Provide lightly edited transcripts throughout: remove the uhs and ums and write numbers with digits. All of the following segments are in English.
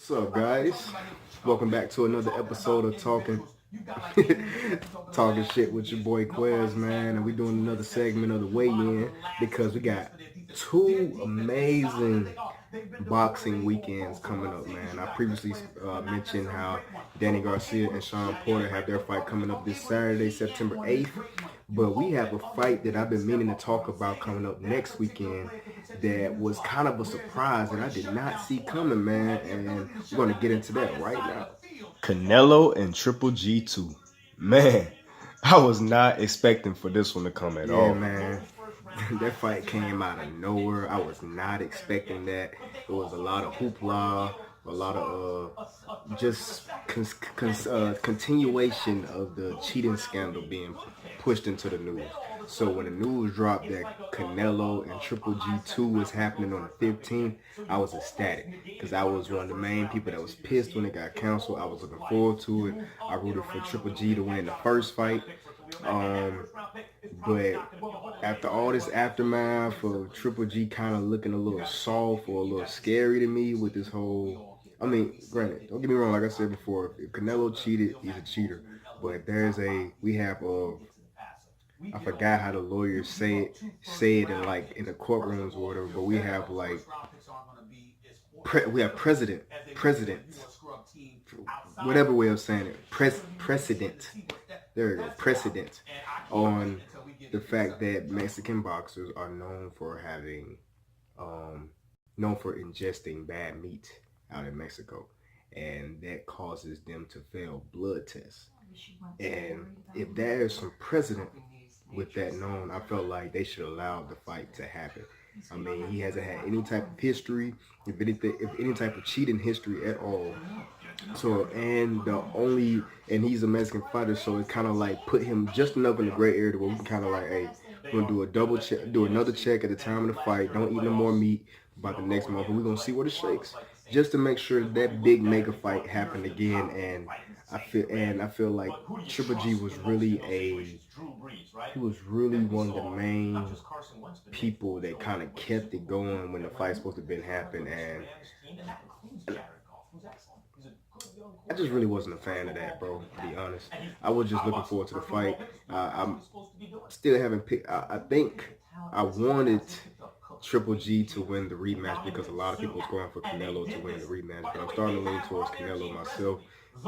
What's up, guys? Welcome back to another episode of Talking Shit with your boy Quez, man. And we're doing another segment of the weigh-in because we got two amazing boxing weekends coming up, man. I previously mentioned how Danny Garcia and Sean Porter have their fight coming up this Saturday, September 8th. But we have a fight that I've been meaning to talk about coming up next weekend that was kind of a surprise that I did not see coming, man. And we're going to get into that right now. Canelo and Triple G2. Man, I was not expecting for this one to come at all. Yeah, man. That fight came out of nowhere. I was not expecting that. It was a lot of hoopla, a lot of just continuation of the cheating scandal being pushed into the news. So when the news dropped that Canelo and Triple G2 was happening on the 15th, I was ecstatic because I was one of the main people that was pissed when it got canceled. I was looking forward to it. I rooted for Triple G to win the first fight. But after all this aftermath of Triple G kind of looking a little soft or a little scary to me with this whole, I mean, granted, don't get me wrong, like I said before, if Canelo cheated, he's a cheater. But I forgot how the lawyers say it in like in the courtrooms or whatever, but we have like, presidents, whatever way of saying it, precedent. There it is, precedent on the fact that Mexican boxers are known for ingesting bad meat out in Mexico, and that causes them to fail blood tests. And if there is some precedent with that known, I felt like they should allow the fight to happen. I mean, he hasn't had any type of history, if any type of cheating history at all. So, and he's a Mexican fighter, so it kind of like put him just enough in the gray area where we can kind of like, hey, we're gonna do a double check, do another check at the time of the fight. Don't eat no more meat about the next month, and we're gonna see what it shakes, just to make sure that big mega fight happened again. And I feel like Triple G was really one of the main people that kind of kept it going when the fight's supposed to have been happening. And I just really wasn't a fan of that, bro, to be honest. I was just looking forward to the fight. I'm still haven't picked. I think I wanted Triple G to win the rematch because a lot of people was going for Canelo to win the rematch, but I'm starting to lean towards Canelo myself.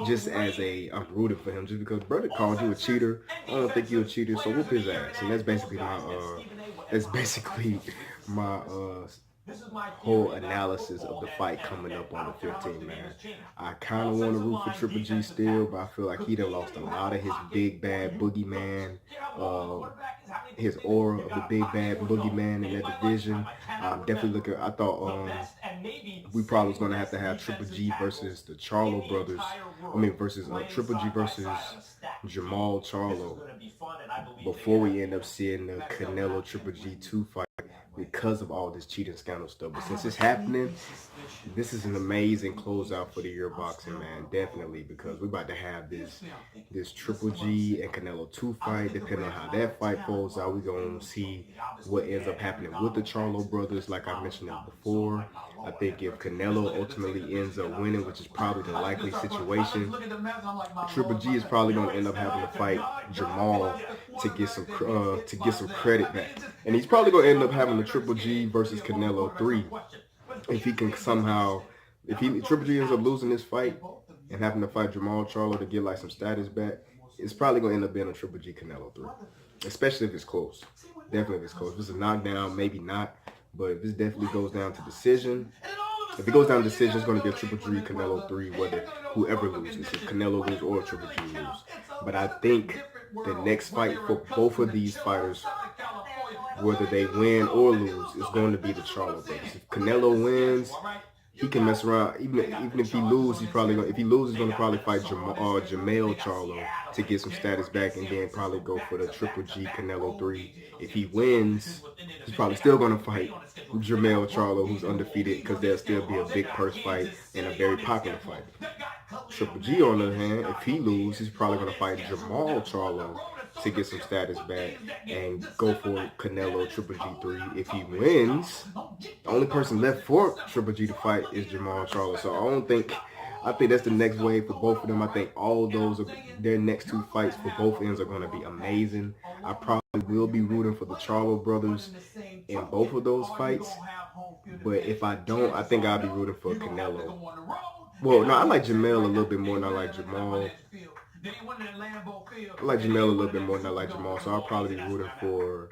Just as I'm rooting for him, just because brother called you a cheater. I don't think you're a cheater, so whoop his ass. And that's basically my whole analysis of the fight coming up on the 15th, man. I kind of want to root for Triple G still, but I feel like he done lost a lot of his big bad boogeyman, his aura of the big bad boogeyman in that division. Definitely I thought we probably was going to have Triple G versus the Charlo brothers. Versus Triple G versus Jamal Charlo before we end up seeing the Canelo Triple G2 fight, because of all this cheating scandal stuff. But since it's happening, this is an amazing closeout for the year of boxing, man. Definitely, because we're about to have this Triple G and Canelo 2 fight. Depending on how that fight falls out, we're going to see what ends up happening with the Charlo brothers, like I mentioned before. I think if Canelo ultimately ends up winning, which is probably the likely situation, Triple G is probably going to end up having to fight Jamal to get some credit back, and he's probably going to end up having the Triple G versus Canelo 3 if he can somehow. If Triple G ends up losing this fight and having to fight Jamal Charlo to get like some status back, it's probably going to end up being a Triple G Canelo 3, especially if it's close. Definitely if it's close. If it's a knockdown, maybe not. But if this definitely goes down to decision, if it goes down to decision, it's going to be a Triple G Canelo 3, whoever loses, if Canelo loses or Triple G loses. But I think the next fight for both of these fighters, whether they win or lose, is going to be the Charlo brothers. If Canelo wins, he can mess around. Even if he loses, he's going to probably fight Jamel Charlo to get some status back, and then probably go for the Triple G Canelo 3. If he wins, he's probably still going to fight Jamel Charlo, who's undefeated, because there'll still be a big purse fight and a very popular fight. Triple G, on the other hand, if he loses, he's probably going to fight Jamal Charlo to get some status back and go for Canelo Triple G3. If he wins, the only person left for Triple G to fight is Jamal Charlo. So I think that's the next wave for both of them. I think all those are their next two fights for both ends are going to be amazing. I probably will be rooting for the Charlo brothers in both of those fights. But if I don't, I think I'll be rooting for Canelo. Well, no, I like Jamel a little bit more than I like Jamal. I like Jamel a little bit more than I like Jamal, so I'll probably be rooting for.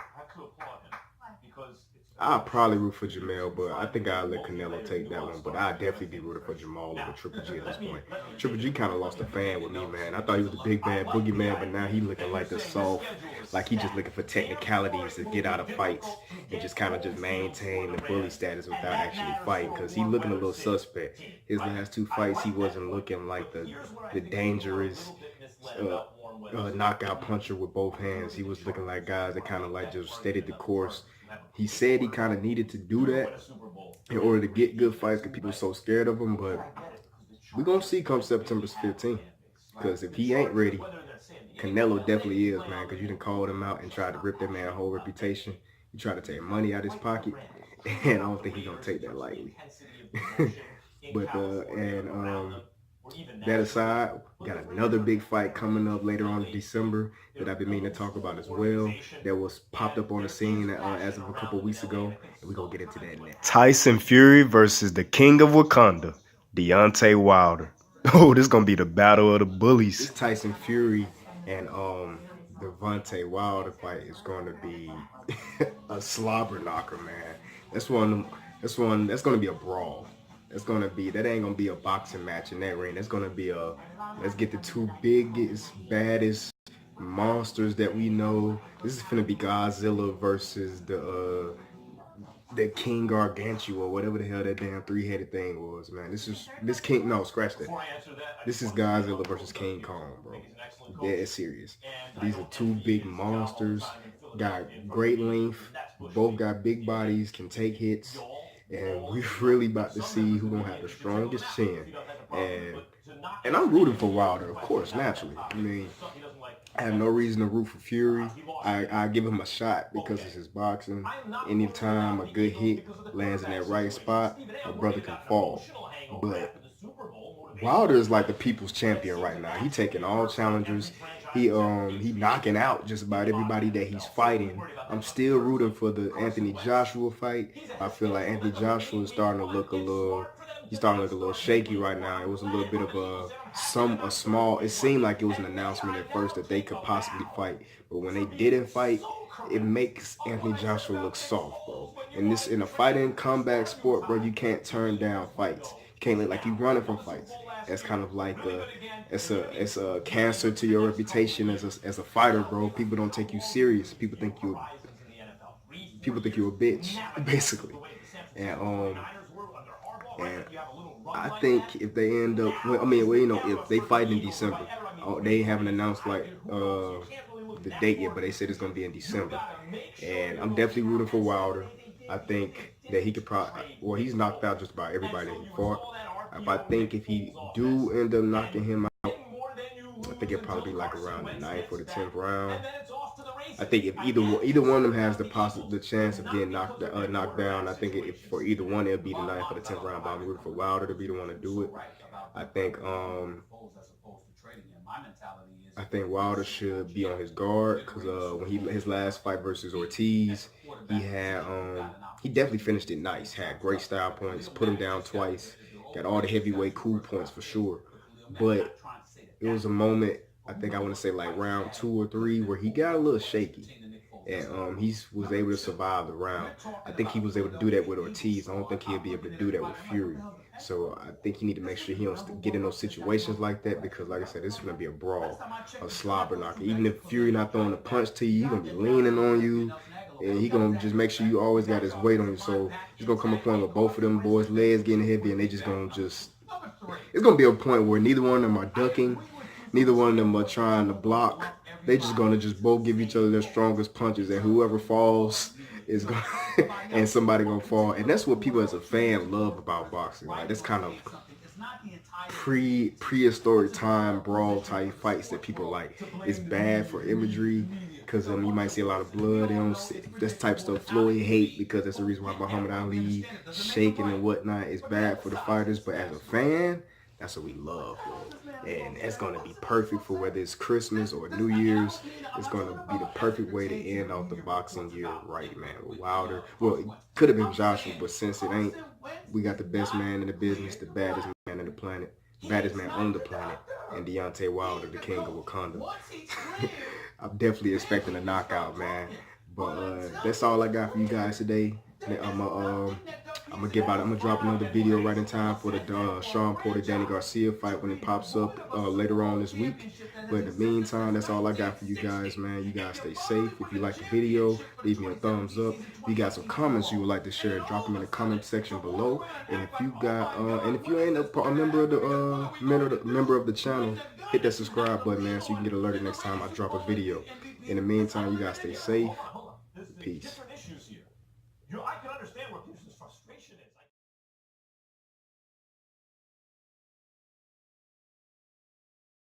I'll probably root for Jamel, but I think I'll let Canelo take that one. But I'll definitely be rooting for Jamal over Triple G at this point. Triple G kind of lost a fan with me, man. I thought he was the big bad boogeyman, but now he looking like the soft, like he just looking for technicalities to get out of fights and just kind of just maintain the bully status without actually fighting. Because he looking a little suspect. His last two fights, he wasn't looking like the dangerous knockout puncher with both hands. He was looking like guys that kind of like just steadied the course. He said he kind of needed to do that in order to get good fights because people are so scared of him. But we're going to see come September 15th. Because if he ain't ready, Canelo definitely is, man. Because you done called him out and tried to rip that man's whole reputation. You tried to take money out of his pocket. And I don't think he's going to take that lightly. But, that aside, we got another big fight coming up later on in December that I've been meaning to talk about as well. That was popped up on the scene as of a couple weeks ago, and we're gonna get into that next. Tyson Fury versus the King of Wakanda, Deontay Wilder. Oh, this is gonna be the battle of the bullies. This Tyson Fury and Deontay Wilder fight is gonna be a slobber knocker, man. That's gonna be a brawl. That ain't gonna be a boxing match in that ring. That's gonna be let's get the two biggest, baddest monsters that we know. This is gonna be Godzilla versus the King Gargantua or whatever the hell that damn three-headed thing was, man. This is Godzilla versus King Kong, bro. Dead serious. These are two big monsters. Got great length. Both got big bodies, can take hits. And we're really about to see who's gonna have the strongest chin. And I'm rooting for Wilder, of course, naturally. I mean, I have no reason to root for Fury. I give him a shot because it's his boxing. Anytime a good hit lands in that right spot, a brother can fall. But Wilder is like the people's champion right now. He taking all challengers. He knocking out just about everybody that he's fighting. I'm still rooting for the Anthony Joshua fight. I feel like Anthony Joshua is starting to look a little shaky right now. It was a little bit of a small. It seemed like it was an announcement at first that they could possibly fight, but when they didn't fight, it makes Anthony Joshua look soft, bro. In a fighting comeback sport, bro, you can't turn down fights. You can't look like you running from fights. That's kind of like it's a cancer to your reputation as a fighter, bro. People don't take you serious. People think you're a bitch, basically. And I think if they end up, if they fight in December, they haven't announced like the date yet, but they said it's gonna be in December. And I'm definitely rooting for Wilder. I think that he could he's knocked out just about everybody that he fought. If he do end up knocking him out, I think it'll probably be like around the 9th or the 10th round. I think if either one of them has the chance of getting knocked down, I think for either one it'll be the 9th or the 10th round. But I'm rooting for Wilder to be the one to do it. I think Wilder should be on his guard because when his last fight versus Ortiz, he definitely finished it nice. Had great style points, put him down twice. Got all the heavyweight cool points for sure. But it was a moment, I think I want to say like round 2 or 3, where he got a little shaky. And he was able to survive the round. I think he was able to do that with Ortiz. I don't think he'll be able to do that with Fury. So I think you need to make sure he don't get in those situations like that because, like I said, this is going to be a brawl, a slobber knocker. Even if Fury not throwing a punch to you, he's going to be leaning on you. And he gonna just make sure you always got his weight on you. So it's gonna come a point where both of them boys' legs getting heavy, and they just it's gonna be a point where neither one of them are ducking, neither one of them are trying to block. They just gonna both give each other their strongest punches, and whoever falls is gonna and somebody gonna fall. And that's what people as a fan love about boxing. Like this kind of prehistoric time brawl type fights that people like. It's bad for imagery. because you might see a lot of blood. They don't see this type of stuff Floyd hate, because that's the reason why Muhammad Ali shaking and whatnot is bad for the fighters. But as a fan, that's what we love, bro. And it's going to be perfect for whether it's Christmas or New Year's. It's going to be the perfect way to end off the boxing year right, man. Wilder, well, it could have been Joshua, but since it ain't, we got the best man in the business, the baddest man in the planet, baddest man on the planet, and Deontay Wilder, the king of Wakanda. I'm definitely expecting a knockout, man. But that's all I got for you guys today. I'm gonna drop another video right in time for the Sean Porter Danny Garcia fight when it pops up later on this week. But in the meantime, that's all I got for you guys, man. You guys stay safe. If you like the video, leave me a thumbs up. If you got some comments you would like to share, drop them in the comment section below. And if you got and if you ain't a member of the member of the channel, hit that subscribe button, man, so you can get alerted next time I drop a video. In the meantime, you guys stay safe. Peace.